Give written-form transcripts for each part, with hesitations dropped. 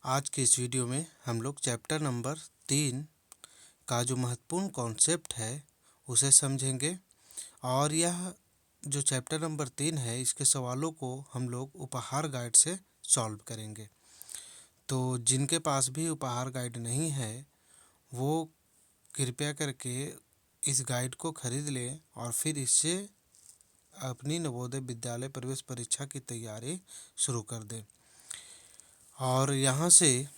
आज के इस वीडियो में हम लोग चैप्टर नंबर 3 का जो महत्वपूर्ण कॉन्सेप्ट है उसे समझेंगे। और यह जो चैप्टर नंबर 3 है इसके सवालों को हम लोग उपहार गाइड से सॉल्व करेंगे। तो जिनके पास भी उपहार गाइड नहीं है वो कृपया करके इस गाइड को खरीद लें और फिर इससे अपनी नवोदय विद्यालय प्रवेश परीक्षा की तैयारी शुरू कर दें। और यहाँ से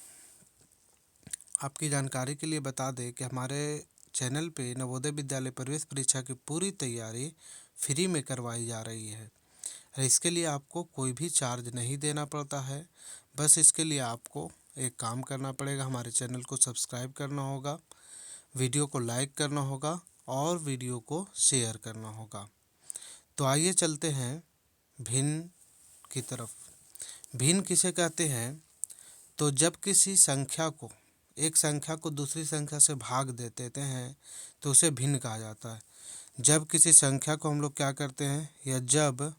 आपकी जानकारी के लिए बता दें कि हमारे चैनल पे नवोदय विद्यालय प्रवेश परीक्षा की पूरी तैयारी फ्री में करवाई जा रही है। इसके लिए आपको कोई भी चार्ज नहीं देना पड़ता है। बस इसके लिए आपको एक काम करना पड़ेगा, हमारे चैनल को सब्सक्राइब करना होगा, वीडियो को लाइक करना होगा और वीडियो को शेयर करना होगा। तो आइए चलते हैं भिन्न की तरफ। भिन्न किसे कहते हैं? तो जब किसी संख्या को एक संख्या को दूसरी संख्या से भाग दे देते हैं तो उसे भिन्न कहा जाता है। जब किसी संख्या को हम लोग क्या करते हैं, या जब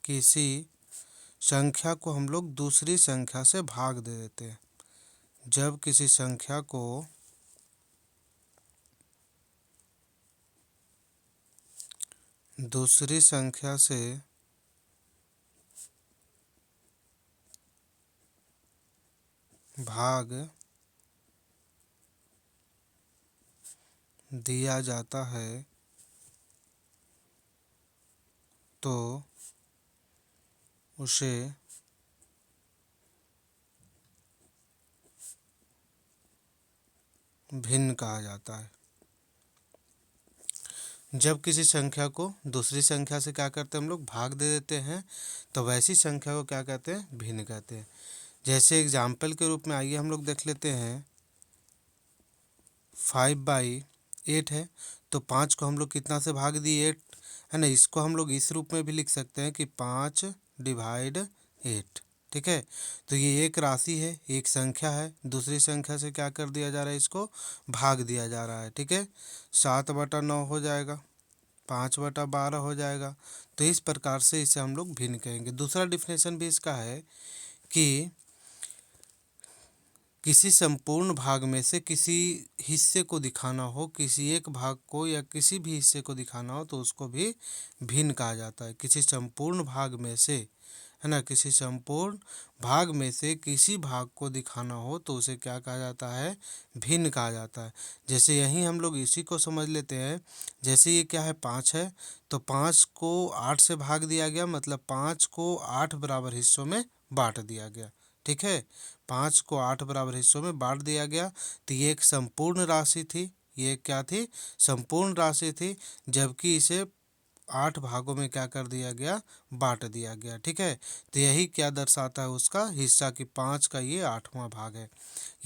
किसी संख्या को हम लोग दूसरी संख्या से भाग दे देते हैं, जब किसी संख्या को दूसरी संख्या से भाग दिया जाता है तो उसे भिन्न कहा जाता है। जब किसी संख्या को दूसरी संख्या से क्या करते हैं, हम लोग भाग दे देते हैं, तो वैसी संख्या को क्या कहते हैं, भिन्न कहते हैं। जैसे एग्जाम्पल के रूप में आइए हम लोग देख लेते हैं। 5/8 है तो 5 को हम लोग कितना से भाग दिए, 8 है ना। इसको हम लोग इस रूप में भी लिख सकते हैं कि 5/8। ठीक है, तो ये एक राशि है, एक संख्या है, दूसरी संख्या से क्या कर दिया जा रहा है, इसको भाग दिया जा रहा है। ठीक है, 7/9 हो जाएगा, 5/12 हो जाएगा। तो इस प्रकार से इसे हम लोग भिन्न कहेंगे। दूसरा डिफिनेशन भी इसका है कि किसी संपूर्ण भाग में से किसी हिस्से को दिखाना हो, किसी एक भाग को या किसी भी हिस्से को दिखाना हो तो उसको भी भिन्न कहा जाता है। किसी संपूर्ण भाग में से, है ना, किसी संपूर्ण भाग में से किसी भाग को दिखाना हो तो उसे क्या कहा जाता है, भिन्न कहा जाता है। जैसे यहीं हम लोग इसी को समझ लेते हैं। जैसे ये क्या है, 5 है तो 5 को 8 से भाग दिया गया, मतलब 5 को 8 बराबर हिस्सों में बांट दिया गया। ठीक है, 5 को 8 बराबर हिस्सों में बांट दिया गया। तो ये एक संपूर्ण राशि थी, ये क्या थी, संपूर्ण राशि थी। जबकि इसे 8 भागों में क्या कर दिया गया, बांट दिया गया। ठीक है, तो यही क्या दर्शाता है उसका हिस्सा, कि 5 का ये 8वां भाग है,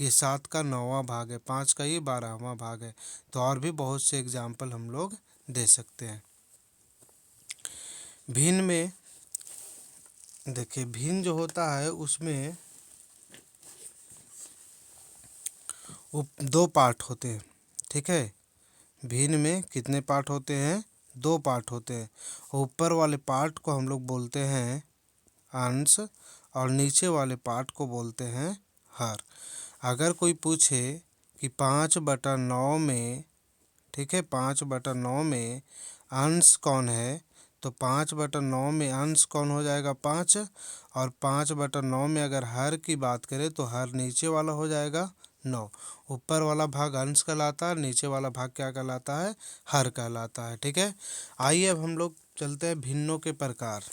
ये 7 का 9वां भाग है, 5 का ये 12वां भाग है। तो और भी बहुत से एग्जाम्पल हम लोग दे सकते हैं। भिन्न में देखिए, भिन्न जो होता है उसमें दो पार्ट होते हैं। ठीक है, भिन्न में कितने पार्ट होते हैं, 2 पार्ट होते हैं। ऊपर वाले पार्ट को हम लोग बोलते हैं अंश और नीचे वाले पार्ट को बोलते हैं हर। अगर कोई पूछे कि 5/9 में, ठीक है, 5/9 में अंश कौन है, तो 5/9 में अंश कौन हो जाएगा, 5। और 5/9 में अगर हर की बात करें तो हर नीचे वाला हो जाएगा 9। ऊपर वाला भाग अंश कहलाता है, नीचे वाला भाग क्या कहलाता है, हर कहलाता है। ठीक है, आइए अब हम लोग चलते हैं भिन्नों के प्रकार।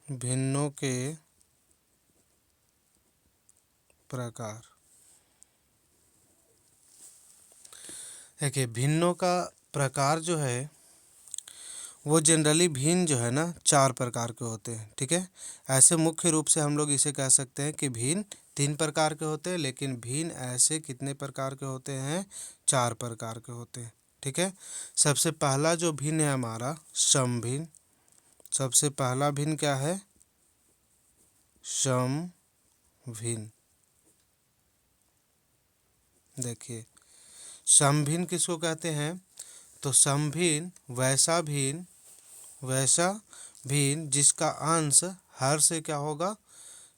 भिन्नों के प्रकार। देखिए, भिन्नों का प्रकार जो है वो जनरली भिन्न जो है ना 4 प्रकार के होते हैं। ठीक है, ऐसे मुख्य रूप से हम लोग इसे कह सकते हैं कि भिन्न 3 प्रकार के होते हैं, लेकिन भिन्न ऐसे कितने प्रकार के होते हैं, 4 प्रकार के होते हैं। ठीक है, सबसे पहला जो भिन्न है हमारा समभिन्न। सबसे पहला भिन्न क्या है, समभिन्न। देखिए, समभिन्न किसको कहते हैं, तो समभिन्न वैसा भिन्न जिसका अंश हर से क्या होगा,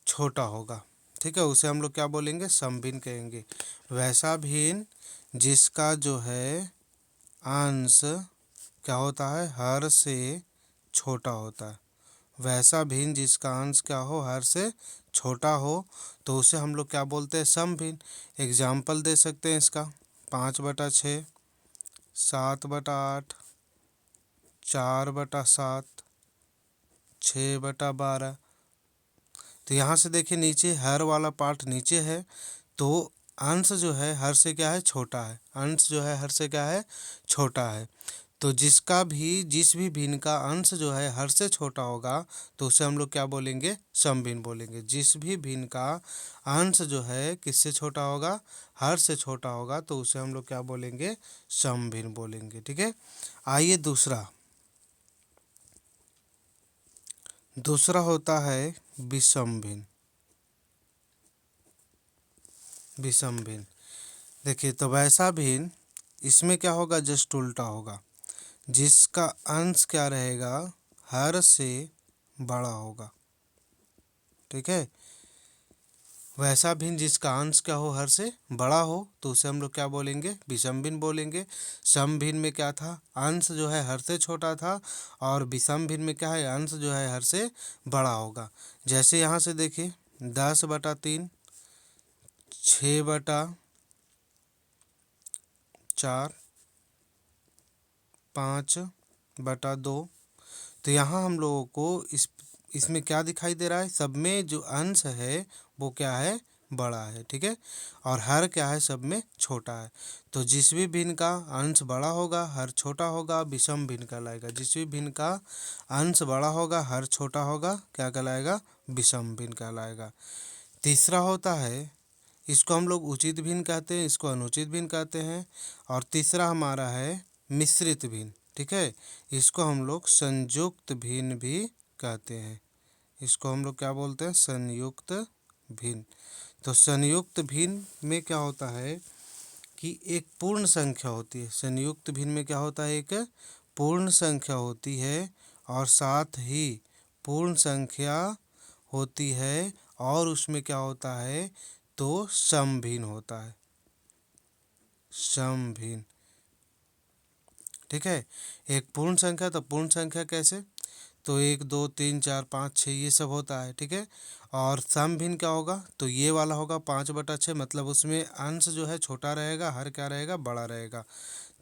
छोटा होगा। ठीक है, उसे हम लोग क्या बोलेंगे, समभिन्न कहेंगे। वैसा भिन्न जिसका जो है अंश क्या होता है, हर से छोटा होता है। वैसा भिन्न जिसका अंश क्या हो, हर से छोटा हो, तो उसे हम लोग क्या बोलते हैं, समभिन्न। एग्जाम्पल दे सकते हैं इसका, 5/6, 7/8, 4/7, 6/12। तो यहाँ से देखिए नीचे हर वाला पार्ट नीचे है, तो अंश जो है हर से क्या है, छोटा है। अंश जो है हर से क्या है, छोटा है। तो जिस भी भिन्न का अंश जो है हर से छोटा होगा, तो उसे हम लोग क्या बोलेंगे, समभिन्न बोलेंगे। जिस भी भिन्न का अंश जो है किससे छोटा होगा, हर से छोटा होगा, तो उसे हम लोग क्या बोलेंगे, समभिन्न बोलेंगे। ठीक है, आइए दूसरा होता है विषम भिन्न। देखिए, तो वैसा भिन्न, इसमें क्या होगा, जस्ट उल्टा होगा। जिसका अंश क्या रहेगा, हर से बड़ा होगा। ठीक है, वैसा भिन्न जिसका अंश क्या हो, हर से बड़ा हो, तो उसे हम लोग क्या बोलेंगे, विषम भिन्न बोलेंगे। सम भिन्न में क्या था, अंश जो है हर से छोटा था, और विषम भिन्न में क्या है, अंश जो है हर से बड़ा होगा। जैसे यहाँ से देखिए 10/3, 6/4, 5/2। तो यहाँ हम लोगों को इसमें क्या दिखाई दे रहा है, सब में जो अंश है वो क्या है, बड़ा है। ठीक है, और हर क्या है, सब में छोटा है। तो जिस भी भिन्न का अंश बड़ा होगा, हर छोटा होगा, विषम भिन्न कहलाएगा। जिस भी भिन्न का अंश बड़ा होगा, हर छोटा होगा, क्या कहलाएगा, विषम भिन्न कहलाएगा। तीसरा होता है, इसको हम लोग उचित भिन्न कहते हैं, इसको अनुचित भिन्न कहते हैं। और तीसरा हमारा है मिश्रित भिन्न। ठीक है, इसको हम लोग संयुक्त भिन्न भी कहते हैं। इसको हम लोग क्या बोलते हैं, संयुक्त भिन्न। तो संयुक्त भिन्न में क्या होता है कि एक पूर्ण संख्या होती है। संयुक्त भिन्न में क्या होता है, एक पूर्ण संख्या होती है, और साथ ही पूर्ण संख्या होती है, और उसमें क्या होता है, तो समभिन्न होता है, समभिन्न। ठीक है, एक पूर्ण संख्या, तो पूर्ण संख्या कैसे, तो 1 2 3 4 5 6 ये सब होता है। ठीक है, और समभिन्न क्या होगा, तो ये वाला होगा 5/6, मतलब उसमें अंश जो है छोटा रहेगा, हर क्या रहेगा, बड़ा रहेगा।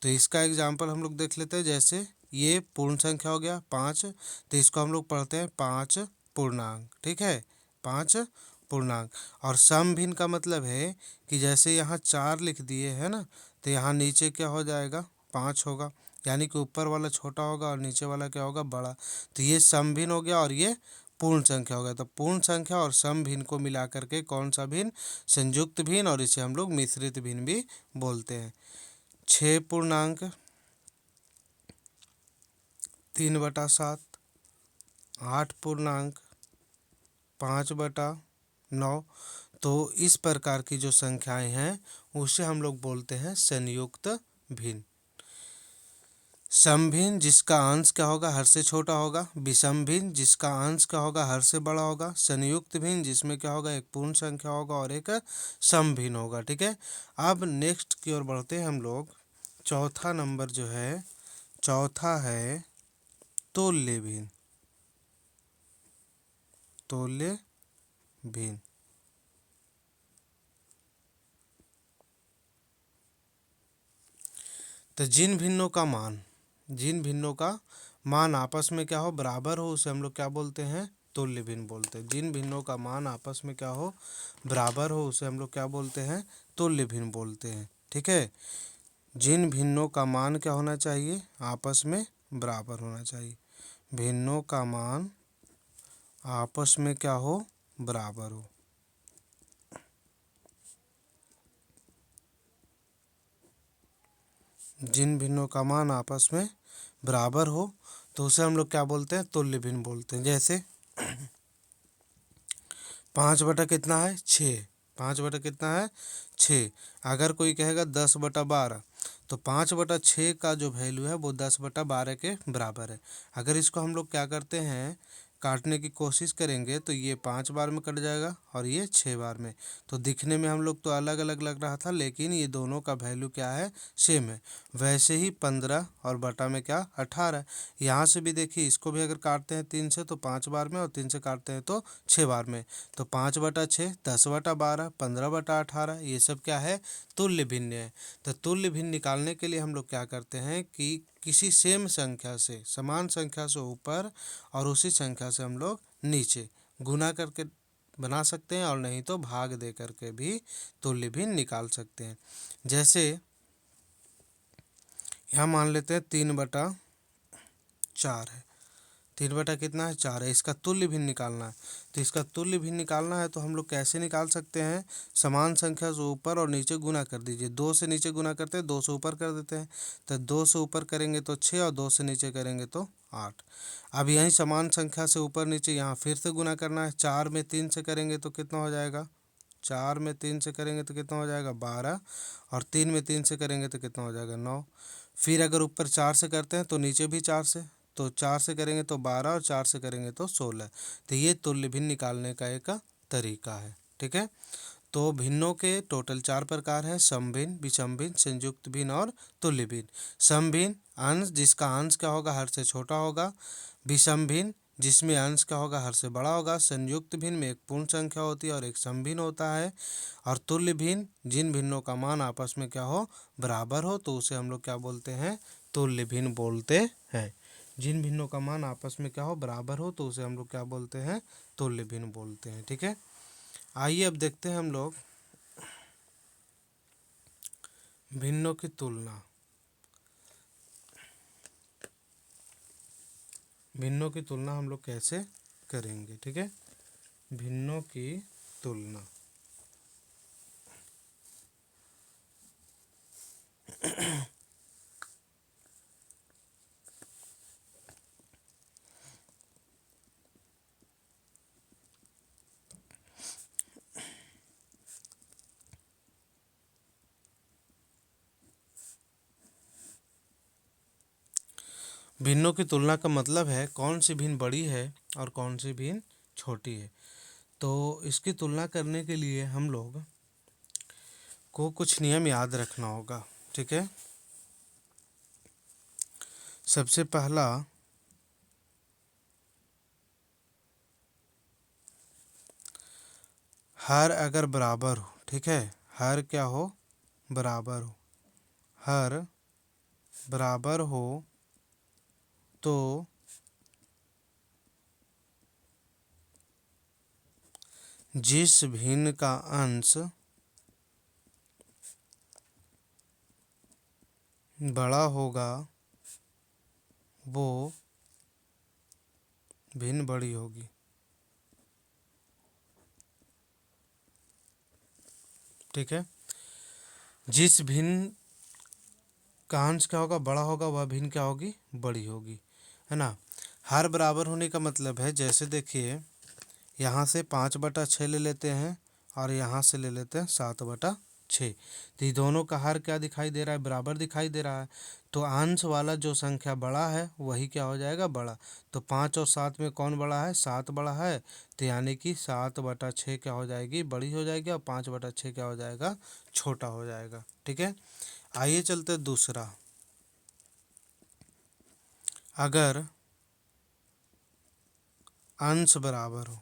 तो इसका एग्जाम्पल हम लोग देख लेते हैं। जैसे ये पूर्ण संख्या हो गया 5, तो इसको हम लोग पढ़ते हैं 5 पूर्णांक। ठीक है, 5 पूर्णांक। और समभिन्न का मतलब है कि जैसे यहाँ 4 लिख दिए है ना, तो यहाँ नीचे क्या हो जाएगा, 5 होगा। यानी कि ऊपर वाला छोटा होगा और नीचे वाला क्या होगा, बड़ा। तो ये समभिन्न हो गया, और ये पूर्ण संख्या हो गया। तो पूर्ण संख्या और समभिन्न को मिला करके कौन सा भिन्न, संयुक्त भिन्न, और इसे हम लोग मिश्रित भिन्न भी बोलते हैं। 6 पूर्णांक 3/7, 8 पूर्णांक 5/9। तो इस प्रकार की जो संख्याएं हैं उसे हम लोग बोलते हैं संयुक्त भिन्न। समभिन्न जिसका अंश क्या होगा, हर से छोटा होगा। विषम भिन्न जिसका अंश क्या होगा, हर से बड़ा होगा। संयुक्त भिन्न जिसमें क्या होगा, एक पूर्ण संख्या होगा और एक समभिन्न होगा। ठीक है, अब नेक्स्ट की ओर बढ़ते हैं हम लोग। चौथा नंबर जो है, चौथा है तुल्य भिन्न। तुल्य भिन्न, तो जिन भिन्नों का मान आपस में क्या हो, बराबर हो, उसे हम लोग क्या बोलते हैं, तुल्य भिन्न बोलते हैं। जिन भिन्नों का मान आपस में क्या हो, बराबर हो, उसे हम लोग क्या बोलते हैं, तुल्य भिन्न बोलते हैं। ठीक है, जिन भिन्नों का मान क्या होना चाहिए, आपस में बराबर होना चाहिए। भिन्नों का मान आपस में क्या हो, बराबर हो। जिन भिन्नों का मान आपस में बराबर हो, तो उसे हम लोग क्या बोलते हैं, तुल्य भिन्न बोलते हैं। जैसे 5 कितना है, 6। 5 कितना है, 6। अगर कोई कहेगा 10/12, तो 5/6 का जो वैल्यू है वो 10/12 के बराबर है। अगर इसको हम लोग क्या करते हैं, काटने की कोशिश करेंगे तो ये 5 बार में कट जाएगा और ये 6 बार में। तो दिखने में हम लोग तो अलग अलग लग रहा था, लेकिन ये दोनों का वैल्यू क्या है, सेम है। वैसे ही 15 और बटा में क्या 18। यहाँ से भी देखिए, इसको भी अगर काटते हैं 3 से तो 5 बार में, और 3 से काटते हैं तो 6 बार में। तो 5/6, 10/12, 15/18, ये सब क्या है, तुल्य भिन्न है। तो तुल्य भिन्न निकालने के लिए हम लोग क्या करते हैं कि किसी सेम संख्या से, समान संख्या से ऊपर और उसी संख्या से हम लोग नीचे गुना करके बना सकते हैं, और नहीं तो भाग दे करके भी तुल्य भिन्न निकाल सकते हैं। जैसे यहाँ मान लेते हैं 3/4 है। 3 बटा कितना है, 4 है। इसका तुल्य भिन्न निकालना है। तो इसका तुल्य भिन्न निकालना है तो हम लोग कैसे निकाल सकते हैं, समान संख्या से ऊपर और नीचे गुना कर दीजिए। 2 से नीचे गुना करते हैं, 2 से ऊपर कर देते हैं। तो 2 से ऊपर करेंगे तो 6, और 2 से नीचे करेंगे तो 8। अब यहीं समान संख्या से ऊपर नीचे यहाँ फिर से गुना करना है। 4 में 3 से करेंगे तो कितना हो जाएगा, 4 में 3 से करेंगे तो कितना हो जाएगा 12, और 3 में 3 से करेंगे तो कितना हो जाएगा 9। फिर अगर ऊपर 4 से करते हैं तो नीचे भी 4 से, तो 4 से करेंगे तो 12, और 4 से करेंगे तो 16। तो ये तुल्य भिन्न निकालने का एक तरीका है। ठीक है। तो भिन्नों के टोटल 4 प्रकार है, सम भिन्न, विषम भिन्न, संयुक्त भिन्न और तुल्य भिन्न। सम भिन्न अंश, जिसका अंश क्या होगा, हर से छोटा होगा। विषम भिन्न, जिसमें अंश क्या होगा, हर से बड़ा होगा। संयुक्त भिन्न में एक पूर्ण संख्या होती है और एक सम भिन्न होता है। और तुल्य भिन्न, जिन भिन्नों का मान आपस में क्या हो, बराबर हो, तो उसे हम लोग क्या बोलते हैं, तुल्य भिन्न बोलते हैं। जिन भिन्नों का मान आपस में क्या हो, बराबर हो, तो उसे हम लोग क्या बोलते हैं, तुल्य भिन्न बोलते हैं। ठीक है। आइए अब देखते हैं हम लोग भिन्नों की तुलना। भिन्नों की तुलना हम लोग कैसे करेंगे। ठीक है। भिन्नों की तुलना। भिन्नों की तुलना का मतलब है कौन सी भिन्न बड़ी है और कौन सी भिन्न छोटी है। तो इसकी तुलना करने के लिए हम लोग को कुछ नियम याद रखना होगा। ठीक है। सबसे पहला, हर अगर बराबर हो, ठीक है, हर क्या हो, बराबर हो, हर बराबर हो तो जिस भिन्न का अंश बड़ा होगा वो भिन्न बड़ी होगी। ठीक है। जिस भिन्न का अंश क्या होगा, बड़ा होगा, वह भिन्न क्या होगी, बड़ी होगी, है ना। हर बराबर होने का मतलब है, जैसे देखिए यहाँ से 5/6 ले लेते हैं और यहाँ से ले लेते हैं 7/6। तो ये दोनों का हर क्या दिखाई दे रहा है, बराबर दिखाई दे रहा है। तो अंश वाला जो संख्या बड़ा है वही क्या हो जाएगा, बड़ा। तो 5 और 7 में कौन बड़ा है, 7 बड़ा है। तो यानी कि 7/6 क्या हो जाएगी, बड़ी हो जाएगी, और 5/6 क्या हो जाएगा, छोटा हो जाएगा। ठीक है। आइए चलते दूसरा। अगर अंश बराबर हो,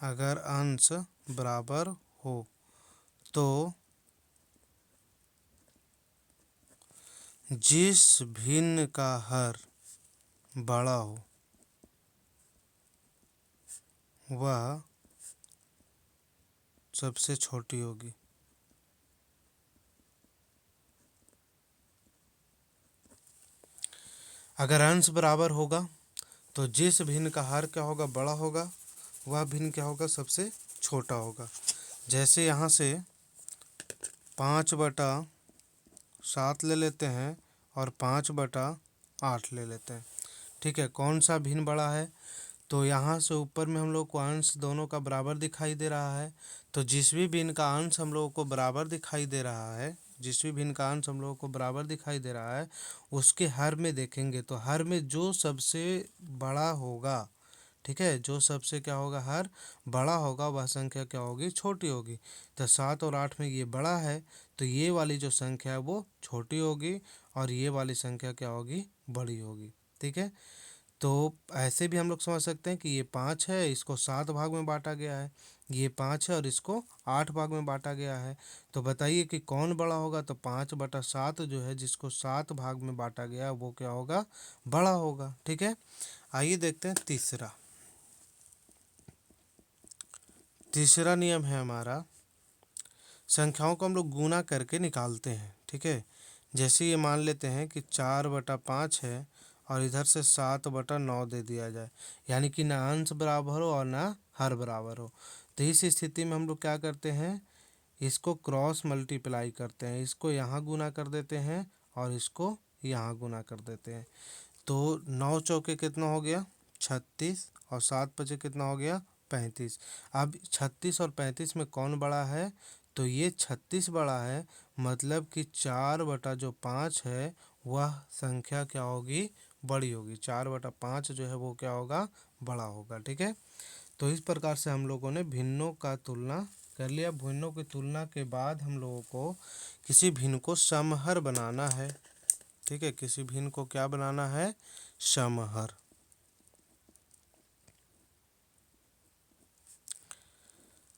अगर अंश बराबर हो तो जिस भिन्न का हर बड़ा हो वह सबसे छोटी होगी। अगर अंश बराबर होगा तो जिस भिन्न का हर क्या होगा, बड़ा होगा, वह भिन्न क्या होगा, सबसे छोटा होगा। जैसे यहाँ से 5/7 ले लेते हैं और 5/8 ले लेते हैं। ठीक है। कौन सा भिन्न बड़ा है, तो यहाँ से ऊपर में हम लोग को अंश दोनों का बराबर दिखाई दे रहा है। तो जिस भी भिन्न का अंश हम लोगों को बराबर दिखाई दे रहा है, जिस भी भिन्न का अंश हम लोगों को बराबर दिखाई दे रहा है, उसके हर में देखेंगे तो हर में जो सबसे बड़ा होगा, ठीक है, जो सबसे क्या होगा, हर बड़ा होगा, वह संख्या क्या होगी, छोटी होगी। तो 7 और 8 में ये बड़ा है, तो ये वाली जो संख्या है वो छोटी होगी और ये वाली संख्या क्या होगी, बड़ी होगी। ठीक है, तो ऐसे भी हम लोग समझ सकते हैं कि ये 5 है, इसको 7 भाग में बांटा गया है, ये 5 है और इसको 8 भाग में बांटा गया है। तो बताइए कि कौन बड़ा होगा। तो 5/7 जो है, जिसको 7 भाग में बांटा गया है, वो क्या होगा, बड़ा होगा। ठीक है, आइए देखते हैं तीसरा। तीसरा नियम है हमारा, संख्याओं को हम लोग गुना करके निकालते हैं। ठीक है, जैसे ये मान लेते हैं कि 4/5 है और इधर से 7/9 दे दिया जाए, यानी कि ना अंश बराबर हो और ना हर बराबर हो। तो इस स्थिति में हम लोग क्या करते हैं, इसको क्रॉस मल्टीप्लाई करते हैं, इसको यहाँ गुना कर देते हैं और इसको यहाँ गुना कर देते हैं। तो 9 चौके कितना हो गया, 36, और 7 पचे कितना हो गया, 35। अब 36 और 35 में कौन बड़ा है, तो ये 36 बड़ा है, मतलब कि 4/5 है, वह संख्या क्या होगी, बड़ी होगी। 4/5 जो है वो क्या होगा, बड़ा होगा। ठीक है, तो इस प्रकार से हम लोगों ने भिन्नों का तुलना कर लिया। भिन्नों की तुलना के बाद हम लोगों को किसी भिन्न को समहर बनाना है। ठीक है, किसी भिन्न को क्या बनाना है, समहर।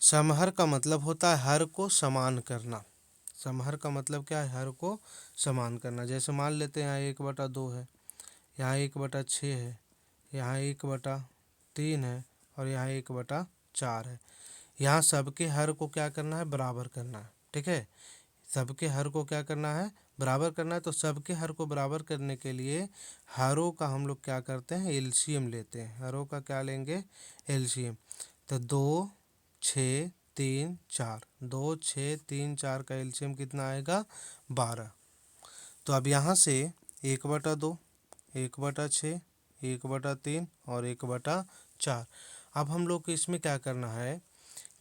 समहर का मतलब होता है हर को समान करना। समहर का मतलब क्या है, हर को समान करना। जैसे मान लेते हैं यहाँ 1/2 है, यहाँ 1/6 है, यहाँ 1/3 है और यहाँ 1/4 है। यहाँ सबके हर को क्या करना है, बराबर करना है। ठीक है, सबके हर को क्या करना है, बराबर करना है। तो सबके हर को बराबर करने के लिए हरों का हम लोग क्या करते हैं, एलसीएम लेते हैं। हरों का क्या लेंगे, एलसीएम। तो 2, 6, 3, 4, 2, 6, 3, 4 का एलसीएम कितना आएगा, 12। तो अब यहाँ से 1/2, 1/6, 1/3 और 1/4। अब हम लोग को इसमें क्या करना है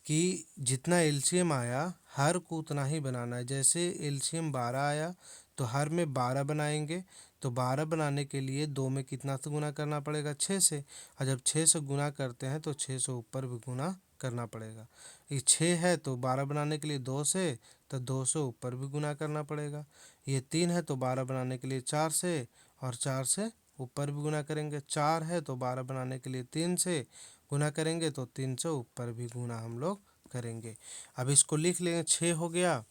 कि जितना एलसीएम आया, हर को उतना ही बनाना है। जैसे एलसीएम 12 आया तो हर में 12 बनाएंगे। तो 12 बनाने के लिए 2 में कितना से गुना करना पड़ेगा, 6 से। और जब 6 से गुना करते हैं तो 6 से ऊपर भी गुना करना पड़ेगा। ये 6 है तो 12 बनाने के लिए 2 से, तो 2 से ऊपर भी गुना करना पड़ेगा। ये 3 है तो 12 बनाने के लिए 4 से, और 4 से ऊपर भी गुना करेंगे। 4 है तो 12 बनाने के लिए 3 से गुना करेंगे, तो 3 से ऊपर भी गुना हम लोग करेंगे। अब इसको लिख लेंगे, 6 हो गया,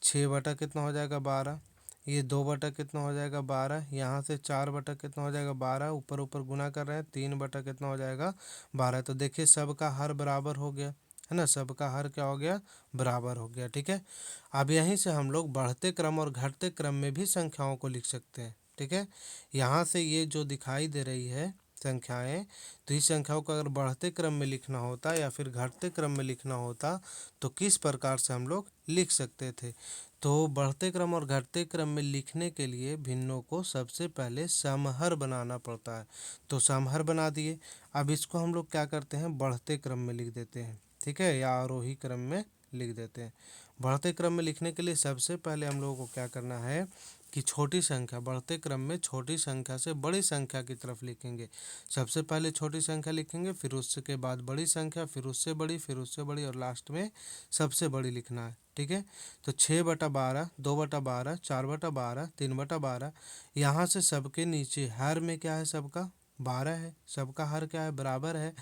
6 बटा कितना हो जाएगा, 12। ये 2 बटा कितना हो जाएगा, 12। यहाँ से 4 बटा कितना हो जाएगा, 12। ऊपर ऊपर गुना कर रहे हैं, 3 बटा कितना हो जाएगा, 12। तो देखिए सबका हर बराबर हो गया, है ना, सबका हर क्या हो गया, बराबर हो गया। ठीक है, अब यहीं से हम लोग बढ़ते क्रम और घटते क्रम में भी संख्याओं को लिख सकते हैं। ठीक है, यहाँ से ये जो दिखाई दे रही है संख्याएं, तो इस संख्याओं को अगर बढ़ते क्रम में लिखना होता या फिर घटते क्रम में लिखना होता तो किस प्रकार से हम लोग लिख सकते थे। तो बढ़ते क्रम और घटते क्रम में लिखने के लिए भिन्नों को सबसे पहले समहर बनाना पड़ता है। तो समहर बना दिए। अब इसको हम लोग क्या करते हैं, बढ़ते क्रम में लिख देते हैं। ठीक है, या आरोही क्रम में लिख देते हैं। बढ़ते क्रम में लिखने के लिए सबसे पहले हम लोगों को क्या करना है कि छोटी संख्या, बढ़ते क्रम में छोटी संख्या से बड़ी संख्या की तरफ लिखेंगे। सबसे पहले छोटी संख्या लिखेंगे, फिर उसके बाद बड़ी संख्या, फिर उससे बड़ी, फिर उससे बड़ी, और लास्ट में सबसे बड़ी लिखना है। ठीक है, तो 6/12, 2/12, 4/12, 3/12। यहाँ से सबके नीचे हर में क्या है, सबका 12 है, सबका हर क्या है, बराबर है।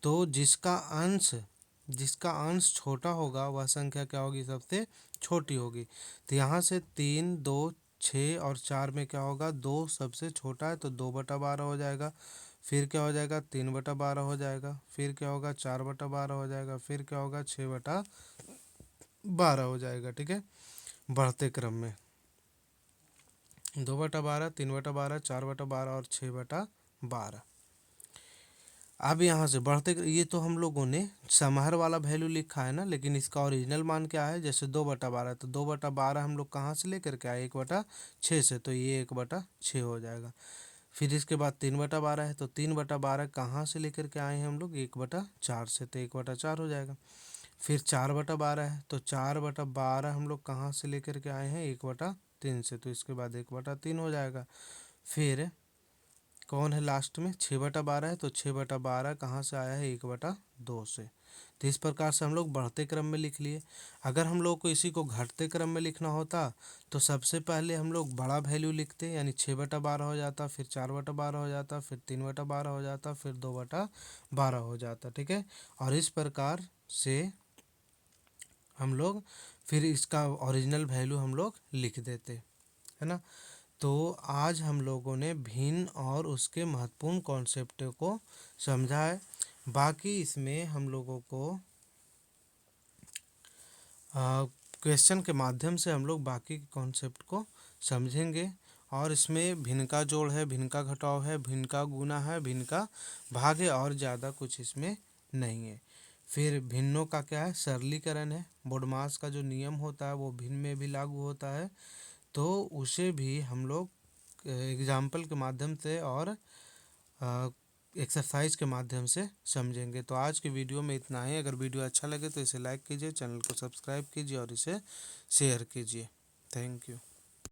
तो जिसका अंश छोटा होगा वह संख्या क्या होगी, सबसे छोटी होगी। तो यहाँ से 3, 2, 6 और 4 में क्या होगा, 2 सबसे छोटा है, तो 2/12 हो जाएगा। फिर क्या हो जाएगा, 3/12 हो जाएगा। फिर क्या होगा, 4/12 हो जाएगा। फिर क्या होगा, 6/12 हो जाएगा। ठीक है, बढ़ते क्रम में 2/12, 3/12, 4/12 और 6/12। अब यहाँ से बढ़ते ये तो हम लोगों ने समहर वाला वैल्यू लिखा है ना, लेकिन इसका ओरिजिनल मान क्या है, जैसे 2/12, तो 2/12 हम लोग कहाँ से लेकर के आए, 1/6 से, तो ये 1/6 हो जाएगा। फिर इसके बाद 3/12 है, तो 3/12 कहाँ से लेकर के आए हैं हम लोग, 1/4 से, तो 1/4 हो जाएगा। फिर 4/12 है, तो 4/12 हम लोग कहाँ से लेकर के आए हैं, 1/3 से, तो इसके बाद 1/3 हो जाएगा। फिर कौन है लास्ट में, 6/12 है, तो 6/12 कहाँ से आया है, 1/2 से। तो इस प्रकार से हम लोग बढ़ते क्रम में लिख लिए। अगर हम लोग को इसी को घटते क्रम में लिखना होता तो सबसे पहले हम लोग बड़ा वैल्यू लिखते, यानी 6/12 हो जाता, फिर 4/12 हो जाता, फिर 3/12 हो जाता, फिर 2/12 हो जाता, ठीक है। और इस प्रकार से हम लोग फिर इसका ओरिजिनल वैल्यू हम लोग लिख देते, है ना। तो आज हम लोगों ने भिन्न और उसके महत्वपूर्ण कॉन्सेप्ट को समझा है। बाकी इसमें हम लोगों को क्वेश्चन के माध्यम से हम लोग बाकी कॉन्सेप्ट को समझेंगे। और इसमें भिन्न का जोड़ है, भिन्न का घटाव है, भिन्न का गुना है, भिन्न का भाग है, और ज़्यादा कुछ इसमें नहीं है। फिर भिन्नों का क्या है, सरलीकरण है। बोडमास का जो नियम होता है वो भिन्न में भी लागू होता है, तो उसे भी हम लोग एग्जाम्पल के माध्यम से और एक्सरसाइज के माध्यम से समझेंगे। तो आज की वीडियो में इतना ही। अगर वीडियो अच्छा लगे तो इसे लाइक कीजिए, चैनल को सब्सक्राइब कीजिए और इसे शेयर कीजिए। Thank you.